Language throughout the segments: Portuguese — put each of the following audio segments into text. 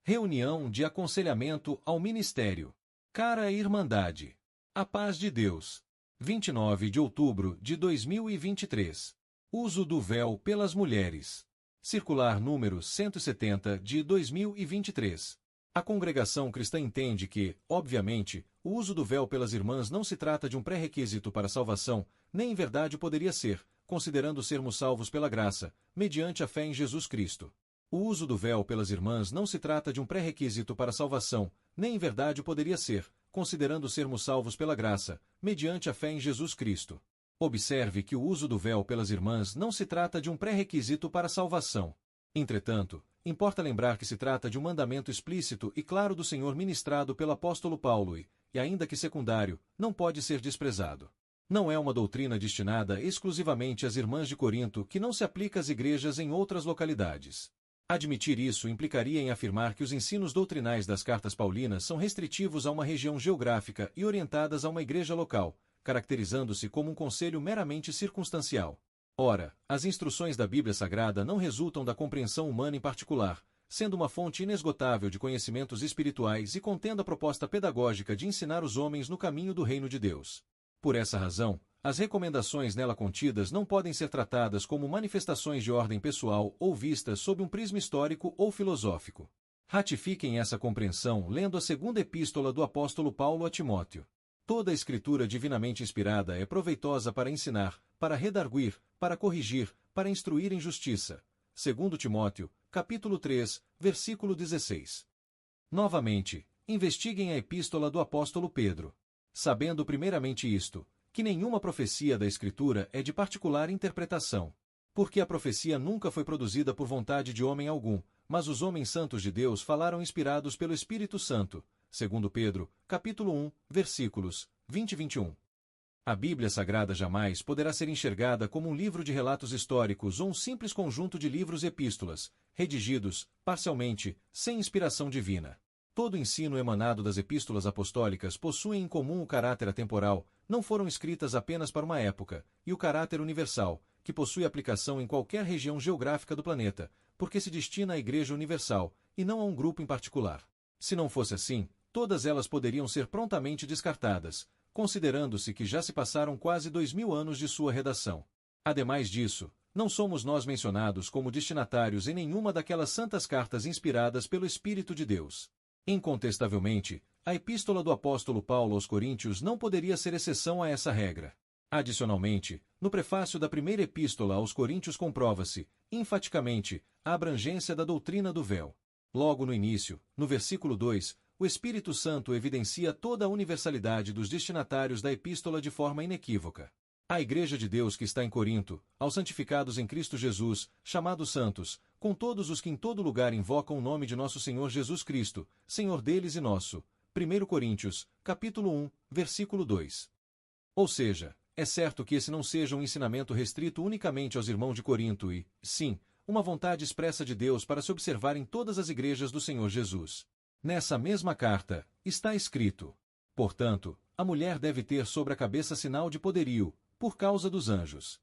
Reunião de aconselhamento ao ministério. Cara Irmandade. A paz de Deus. 29 de outubro de 2023. Uso do véu pelas mulheres. Circular número 170 de 2023. A congregação cristã entende que, obviamente, o uso do véu pelas irmãs não se trata de um pré-requisito para a salvação, nem em verdade poderia ser, considerando sermos salvos pela graça, mediante a fé em Jesus Cristo. O uso do véu pelas irmãs não se trata de um pré-requisito para a salvação, nem em verdade poderia ser, considerando sermos salvos pela graça, mediante a fé em Jesus Cristo. Observe que o uso do véu pelas irmãs não se trata de um pré-requisito para a salvação. Entretanto, importa lembrar que se trata de um mandamento explícito e claro do Senhor ministrado pelo apóstolo Paulo e, ainda que secundário, não pode ser desprezado. Não é uma doutrina destinada exclusivamente às irmãs de Corinto que não se aplica às igrejas em outras localidades. Admitir isso implicaria em afirmar que os ensinos doutrinais das cartas paulinas são restritivos a uma região geográfica e orientadas a uma igreja local, caracterizando-se como um conselho meramente circunstancial. Ora, as instruções da Bíblia Sagrada não resultam da compreensão humana em particular, sendo uma fonte inesgotável de conhecimentos espirituais e contendo a proposta pedagógica de ensinar os homens no caminho do reino de Deus. Por essa razão, as recomendações nela contidas não podem ser tratadas como manifestações de ordem pessoal ou vistas sob um prisma histórico ou filosófico. Ratifiquem essa compreensão lendo a segunda epístola do apóstolo Paulo a Timóteo. Toda a escritura divinamente inspirada é proveitosa para ensinar, para redarguir, para corrigir, para instruir em justiça. 2 Timóteo, capítulo 3, versículo 16. Novamente, investiguem a epístola do apóstolo Pedro. Sabendo primeiramente isto, que nenhuma profecia da Escritura é de particular interpretação. Porque a profecia nunca foi produzida por vontade de homem algum, mas os homens santos de Deus falaram inspirados pelo Espírito Santo. 2 Pedro, capítulo 1, versículos 20 e 21. A Bíblia Sagrada jamais poderá ser enxergada como um livro de relatos históricos ou um simples conjunto de livros e epístolas, redigidos, parcialmente, sem inspiração divina. Todo o ensino emanado das epístolas apostólicas possui em comum o caráter atemporal, não foram escritas apenas para uma época, e o caráter universal, que possui aplicação em qualquer região geográfica do planeta, porque se destina à Igreja Universal, e não a um grupo em particular. Se não fosse assim, todas elas poderiam ser prontamente descartadas, considerando-se que já se passaram quase 2000 anos de sua redação. Ademais disso, não somos nós mencionados como destinatários em nenhuma daquelas santas cartas inspiradas pelo Espírito de Deus. Incontestavelmente, a epístola do apóstolo Paulo aos Coríntios não poderia ser exceção a essa regra. Adicionalmente, no prefácio da primeira epístola aos Coríntios comprova-se, enfaticamente, a abrangência da doutrina do véu. Logo no início, no versículo 2, o Espírito Santo evidencia toda a universalidade dos destinatários da epístola de forma inequívoca. A Igreja de Deus que está em Corinto, aos santificados em Cristo Jesus, chamados santos, com todos os que em todo lugar invocam o nome de nosso Senhor Jesus Cristo, Senhor deles e nosso. 1 Coríntios, capítulo 1, versículo 2. Ou seja, é certo que esse não seja um ensinamento restrito unicamente aos irmãos de Corinto e, sim, uma vontade expressa de Deus para se observar em todas as igrejas do Senhor Jesus. Nessa mesma carta, está escrito: portanto, a mulher deve ter sobre a cabeça sinal de poderio, por causa dos anjos.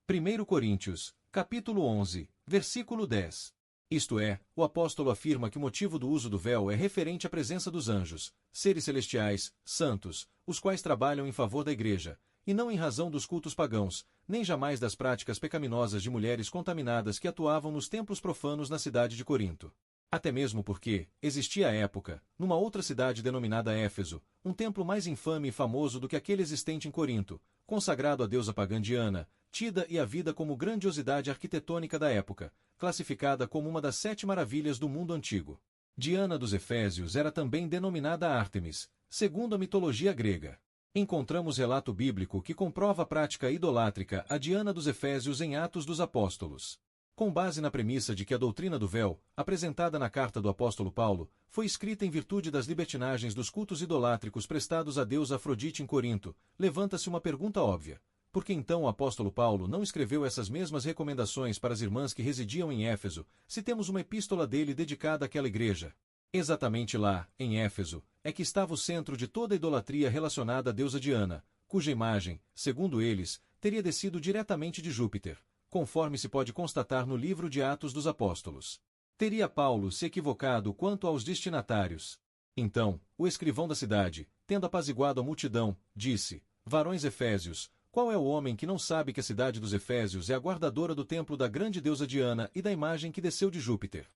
1 Coríntios, capítulo 11, versículo 10. Isto é, o apóstolo afirma que o motivo do uso do véu é referente à presença dos anjos, seres celestiais, santos, os quais trabalham em favor da igreja, e não em razão dos cultos pagãos, nem jamais das práticas pecaminosas de mulheres contaminadas que atuavam nos templos profanos na cidade de Corinto. Até mesmo porque, existia à época, numa outra cidade denominada Éfeso, um templo mais infame e famoso do que aquele existente em Corinto, consagrado à deusa pagã Diana, tida e havida como grandiosidade arquitetônica da época, classificada como uma das 7 maravilhas do mundo antigo. Diana dos Efésios era também denominada Ártemis, segundo a mitologia grega. Encontramos relato bíblico que comprova a prática idolátrica a Diana dos Efésios em Atos dos Apóstolos. Com base na premissa de que a doutrina do véu, apresentada na carta do apóstolo Paulo, foi escrita em virtude das libertinagens dos cultos idolátricos prestados a Deus Afrodite em Corinto, levanta-se uma pergunta óbvia. Por que então o apóstolo Paulo não escreveu essas mesmas recomendações para as irmãs que residiam em Éfeso, se temos uma epístola dele dedicada àquela igreja? Exatamente lá, em Éfeso, é que estava o centro de toda a idolatria relacionada à deusa Diana, cuja imagem, segundo eles, teria descido diretamente de Júpiter, conforme se pode constatar no livro de Atos dos Apóstolos. Teria Paulo se equivocado quanto aos destinatários? Então, o escrivão da cidade, tendo apaziguado a multidão, disse: Varões efésios, qual é o homem que não sabe que a cidade dos Efésios é a guardadora do templo da grande deusa Diana e da imagem que desceu de Júpiter?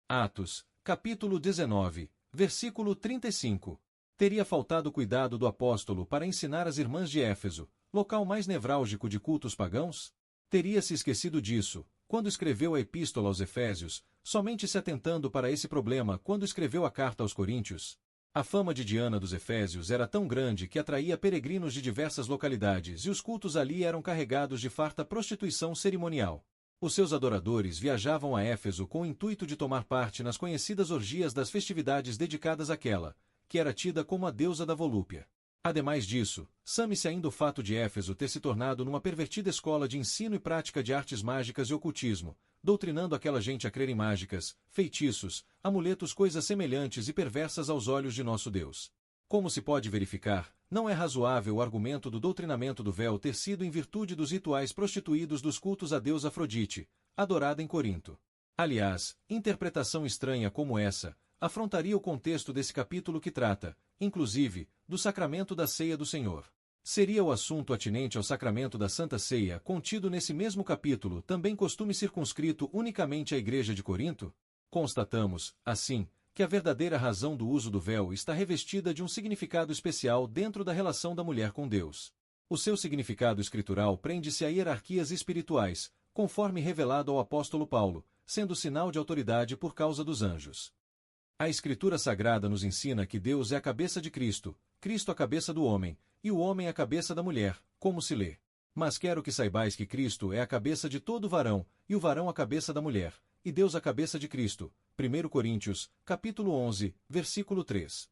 Atos, capítulo 19, versículo 35. Teria faltado cuidado do apóstolo para ensinar as irmãs de Éfeso, local mais nevrálgico de cultos pagãos? Teria se esquecido disso, quando escreveu a epístola aos Efésios, somente se atentando para esse problema quando escreveu a carta aos Coríntios? A fama de Diana dos Efésios era tão grande que atraía peregrinos de diversas localidades e os cultos ali eram carregados de farta prostituição cerimonial. Os seus adoradores viajavam a Éfeso com o intuito de tomar parte nas conhecidas orgias das festividades dedicadas àquela, que era tida como a deusa da volúpia. Ademais disso, some-se ainda o fato de Éfeso ter se tornado numa pervertida escola de ensino e prática de artes mágicas e ocultismo, doutrinando aquela gente a crer em mágicas, feitiços, amuletos, coisas semelhantes e perversas aos olhos de nosso Deus. Como se pode verificar, não é razoável o argumento do doutrinamento do véu ter sido em virtude dos rituais prostituídos dos cultos à deusa Afrodite, adorada em Corinto. Aliás, interpretação estranha como essa afrontaria o contexto desse capítulo que trata, inclusive, do sacramento da ceia do Senhor. Seria o assunto atinente ao sacramento da Santa Ceia, contido nesse mesmo capítulo, também costume circunscrito unicamente à Igreja de Corinto? Constatamos, assim, que a verdadeira razão do uso do véu está revestida de um significado especial dentro da relação da mulher com Deus. O seu significado escritural prende-se a hierarquias espirituais, conforme revelado ao apóstolo Paulo, sendo sinal de autoridade por causa dos anjos. A Escritura Sagrada nos ensina que Deus é a cabeça de Cristo, Cristo a cabeça do homem, e o homem a cabeça da mulher, como se lê. Mas quero que saibais que Cristo é a cabeça de todo varão, e o varão a cabeça da mulher, e Deus a cabeça de Cristo. 1 Coríntios, capítulo 11, versículo 3.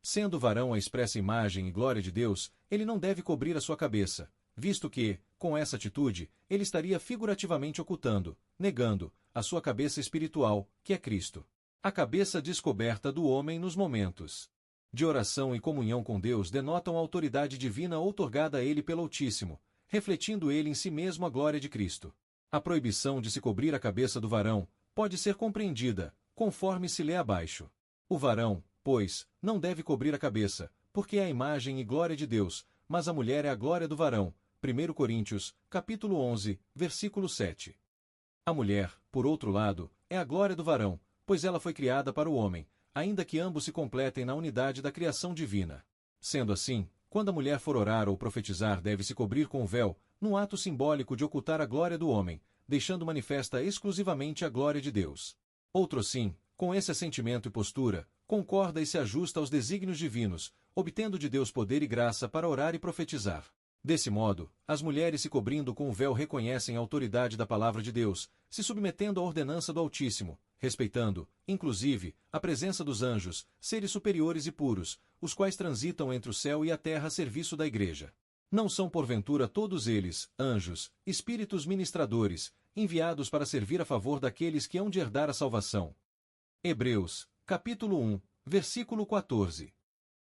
Sendo o varão a expressa imagem e glória de Deus, ele não deve cobrir a sua cabeça, visto que, com essa atitude, ele estaria figurativamente ocultando, negando, a sua cabeça espiritual, que é Cristo. A cabeça descoberta do homem nos momentos de oração e comunhão com Deus denotam a autoridade divina outorgada a ele pelo Altíssimo, refletindo ele em si mesmo a glória de Cristo. A proibição de se cobrir a cabeça do varão pode ser compreendida, conforme se lê abaixo. O varão, pois, não deve cobrir a cabeça, porque é a imagem e glória de Deus, mas a mulher é a glória do varão. 1 Coríntios, capítulo 11, versículo 7. A mulher, por outro lado, é a glória do varão, pois ela foi criada para o homem, ainda que ambos se completem na unidade da criação divina. Sendo assim, quando a mulher for orar ou profetizar, deve se cobrir com o véu, num ato simbólico de ocultar a glória do homem, deixando manifesta exclusivamente a glória de Deus. Outro sim, com esse assentimento e postura, concorda e se ajusta aos desígnios divinos, obtendo de Deus poder e graça para orar e profetizar. Desse modo, as mulheres se cobrindo com o véu reconhecem a autoridade da palavra de Deus, se submetendo à ordenança do Altíssimo, respeitando, inclusive, a presença dos anjos, seres superiores e puros, os quais transitam entre o céu e a terra a serviço da Igreja. Não são porventura todos eles, anjos, espíritos ministradores, enviados para servir a favor daqueles que hão de herdar a salvação. Hebreus, capítulo 1, versículo 14.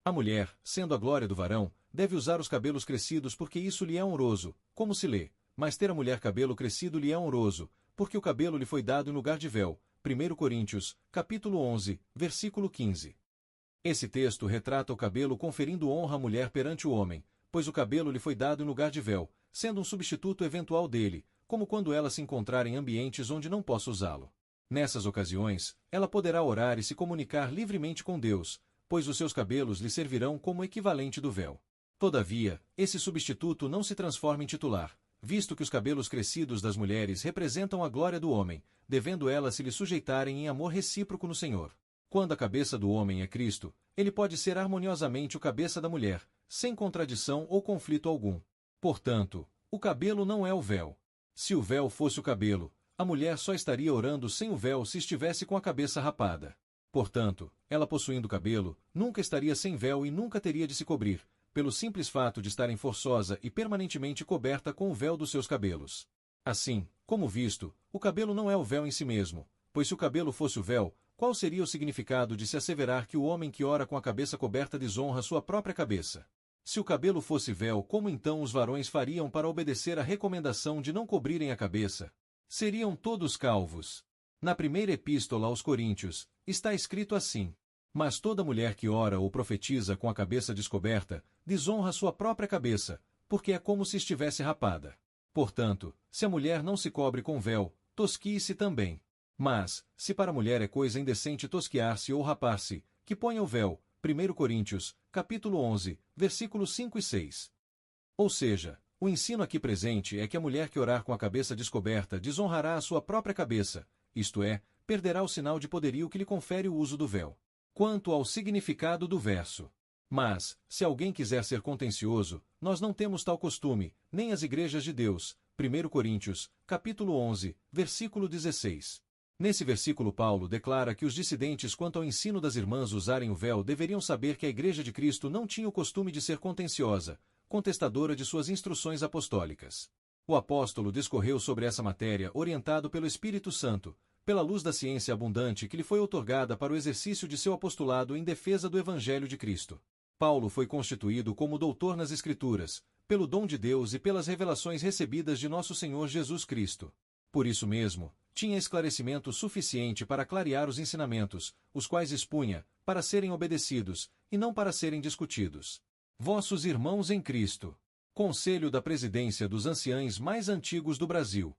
A mulher, sendo a glória do varão, deve usar os cabelos crescidos porque isso lhe é honroso, como se lê, mas ter a mulher cabelo crescido lhe é honroso, porque o cabelo lhe foi dado em lugar de véu. 1 Coríntios, capítulo 11, versículo 15. Esse texto retrata o cabelo conferindo honra à mulher perante o homem, pois o cabelo lhe foi dado em lugar de véu, sendo um substituto eventual dele, como quando ela se encontrar em ambientes onde não possa usá-lo. Nessas ocasiões, ela poderá orar e se comunicar livremente com Deus, pois os seus cabelos lhe servirão como equivalente do véu. Todavia, esse substituto não se transforma em titular, visto que os cabelos crescidos das mulheres representam a glória do homem, devendo elas se lhe sujeitarem em amor recíproco no Senhor. Quando a cabeça do homem é Cristo, ele pode ser harmoniosamente o cabeça da mulher, sem contradição ou conflito algum. Portanto, o cabelo não é o véu. Se o véu fosse o cabelo, a mulher só estaria orando sem o véu se estivesse com a cabeça rapada. Portanto, ela possuindo cabelo, nunca estaria sem véu e nunca teria de se cobrir, pelo simples fato de estarem forçosa e permanentemente coberta com o véu dos seus cabelos. Assim, como visto, o cabelo não é o véu em si mesmo, pois se o cabelo fosse o véu, qual seria o significado de se asseverar que o homem que ora com a cabeça coberta desonra sua própria cabeça? Se o cabelo fosse véu, como então os varões fariam para obedecer à recomendação de não cobrirem a cabeça? Seriam todos calvos. Na primeira epístola aos Coríntios, está escrito assim: Mas toda mulher que ora ou profetiza com a cabeça descoberta, desonra sua própria cabeça, porque é como se estivesse rapada. Portanto, se a mulher não se cobre com véu, tosquie-se também. Mas, se para a mulher é coisa indecente tosquiar-se ou rapar-se, que ponha o véu. 1 Coríntios, capítulo 11, versículos 5 e 6. Ou seja, o ensino aqui presente é que a mulher que orar com a cabeça descoberta desonrará a sua própria cabeça, isto é, perderá o sinal de poderio que lhe confere o uso do véu. Quanto ao significado do verso. Mas, se alguém quiser ser contencioso, nós não temos tal costume, nem as igrejas de Deus. 1 Coríntios, capítulo 11, versículo 16. Nesse versículo Paulo declara que os dissidentes quanto ao ensino das irmãs usarem o véu deveriam saber que a Igreja de Cristo não tinha o costume de ser contenciosa, contestadora de suas instruções apostólicas. O apóstolo discorreu sobre essa matéria orientado pelo Espírito Santo, pela luz da ciência abundante que lhe foi outorgada para o exercício de seu apostolado em defesa do Evangelho de Cristo. Paulo foi constituído como doutor nas Escrituras, pelo dom de Deus e pelas revelações recebidas de nosso Senhor Jesus Cristo. Por isso mesmo, tinha esclarecimento suficiente para clarear os ensinamentos, os quais expunha, para serem obedecidos, e não para serem discutidos. Vossos irmãos em Cristo. Conselho da Presidência dos Anciães mais antigos do Brasil.